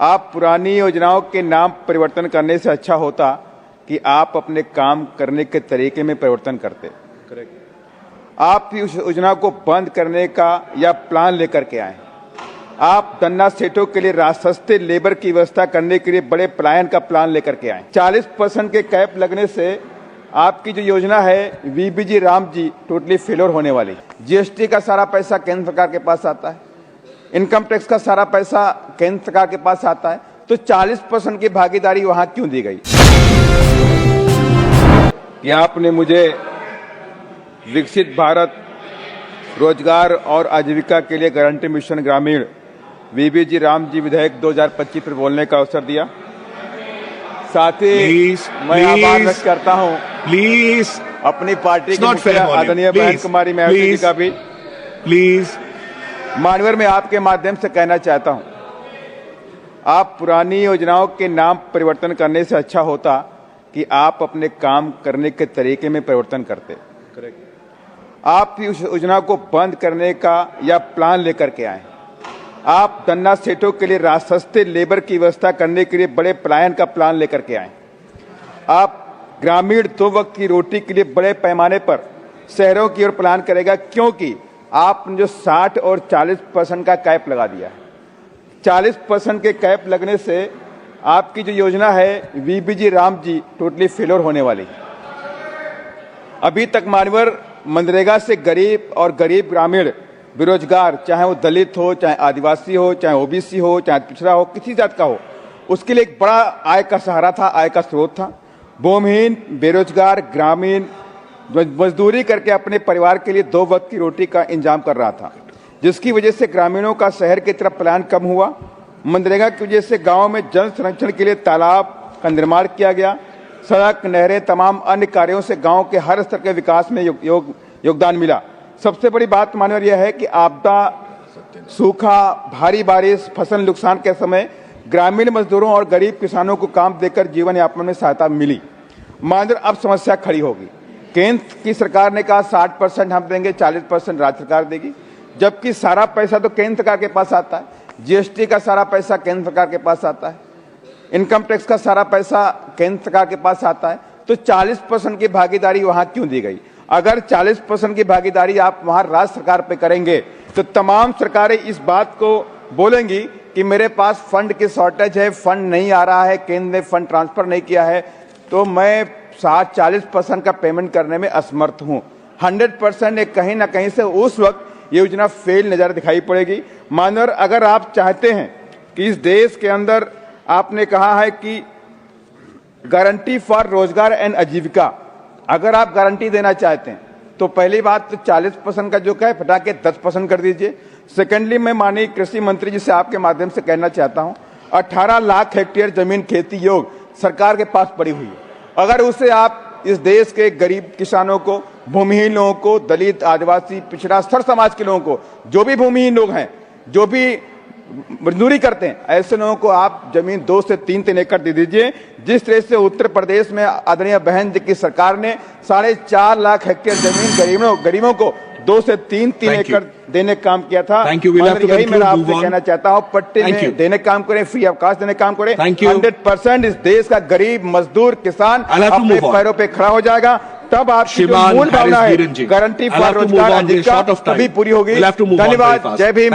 आप पुरानी योजनाओं के नाम परिवर्तन करने से अच्छा होता कि आप अपने काम करने के तरीके में परिवर्तन करते। करेक्ट। आप उस योजना को बंद करने का या प्लान लेकर के आए। आप धन्ना सेठों के लिए सस्ते लेबर की व्यवस्था करने के लिए बड़े पलायन का प्लान लेकर के आए। 40% के कैप लगने से आपकी जो योजना है VBG Ram ji totally failure होने वाली। जीएसटी का सारा पैसा केंद्र सरकार के पास आता है, इनकम टैक्स का सारा पैसा केंद्र सरकार के पास आता है, तो 40% की भागीदारी वहां क्यों दी गई? कि आपने मुझे विकसित भारत रोजगार और आजीविका के लिए गारंटी मिशन ग्रामीण वीबीजी राम जी विधेयक 2025 पर बोलने का अवसर दिया। साथ ही मैं आभार व्यक्त करता हूं प्लीज अपनी पार्टी की मुखिया आदरणीय बहन कुमारी महर्षि जी का भी। प्लीज मानवर में आपके माध्यम से कहना चाहता हूं, आप पुरानी योजनाओं के नाम परिवर्तन करने से अच्छा होता कि आप अपने काम करने के तरीके में परिवर्तन करते। करेक्ट। आप उस योजना को बंद करने का या प्लान लेकर के आए। आप धन्ना सेठों के लिए सस्ते लेबर की व्यवस्था करने के लिए बड़े पलायन का प्लान लेकर के आए। आप ग्रामीण 2 वक्त की रोटी के लिए बड़े पैमाने पर शहरों की ओर प्लान करेगा, क्योंकि आपने जो 60 और 40% का कैप लगा दिया है। 40% के कैप लगने से आपकी जो योजना है VBG Ram ji totally failure होने वाली। अभी तक मानवर मनरेगा से गरीब और गरीब ग्रामीण बेरोजगार, चाहे वो दलित हो, चाहे आदिवासी हो, चाहे ओबीसी हो, चाहे पिछड़ा हो, किसी जात का हो, उसके लिए एक बड़ा आय का सहारा था, आय का स्रोत था। भूमिहीन, बेरोजगार, ग्रामीण मजदूरी करके अपने परिवार के लिए 2 वक्त की रोटी का इंतजाम कर रहा था, जिसकी वजह से ग्रामीणों का शहर की तरफ पलायन कम हुआ। मनरेगा की वजह से गांव में जल संरक्षण के लिए तालाब का निर्माण किया गया। सड़क, नहरें, तमाम अन्य कार्यों से गांव के हर स्तर के विकास में योगदान मिला। सबसे बड़ी बात मानवर यह है कि आपदा, सूखा, भारी बारिश, फसल नुकसान के समय ग्रामीण मजदूरों और गरीब किसानों को काम देकर जीवन यापन में सहायता मिली। मानवर अब समस्या खड़ी होगी। केंद्र की सरकार ने कहा 60% हम देंगे, 40% राज्य सरकार देगी, जबकि सारा पैसा तो केंद्र सरकार के पास आता है। जीएसटी का सारा पैसा केंद्र सरकार के पास आता है, इनकम टैक्स का सारा पैसा केंद्र सरकार के पास आता है, तो 40% की भागीदारी वहां क्यों दी गई? अगर 40% की भागीदारी आप वहां राज्य सरकार पे करेंगे तो तमाम सरकारें इस बात को बोलेंगी कि मेरे पास फंड की शॉर्टेज है, फंड नहीं आ रहा है, केंद्र ने फंड ट्रांसफर नहीं किया है, तो मैं 40% का पेमेंट करने में असमर्थ हूं। 100% कहीं ना कहीं से उस वक्त योजना फेल नजर दिखाई पड़ेगी। मानवर, अगर आप चाहते हैं कि इस देश के अंदर आपने कहा है कि गारंटी फॉर रोजगार एंड आजीविका, अगर आप गारंटी देना चाहते हैं तो पहली बात तो 40% का जो है हटा के 10% कर दीजिए। सेकेंडली, मैं माननीय कृषि मंत्री जी से आपके माध्यम से कहना चाहता हूं, 18 लाख हेक्टेयर जमीन खेती योग सरकार के पास पड़ी हुई है। अगर उसे आप इस देश के गरीब किसानों को, भूमिहीन लोगों को, दलित, आदिवासी, पिछड़ा स्तर समाज के लोगों को, जो भी भूमिहीन लोग हैं, जो भी मजदूरी करते हैं, ऐसे लोगों को आप जमीन 2 से 3 एकड़ दे दीजिए। जिस तरह से उत्तर प्रदेश में आदरणीय बहन जी की सरकार ने 4.5 लाख हेक्टेयर जमीन गरीबों को 2 से 3 एकड़ देने का काम किया था। यही मैं आपसे कहना चाहता हूँ, पट्टे में देने का काम करें, फ्री अवकाश देने का काम करें। 100% इस देश का गरीब मजदूर किसान अपने पैरों पे खड़ा हो जाएगा, तब आपकी जो मूल भावना है गारंटी फॉर रोजगार तभी पूरी होगी। धन्यवाद। जय भीम।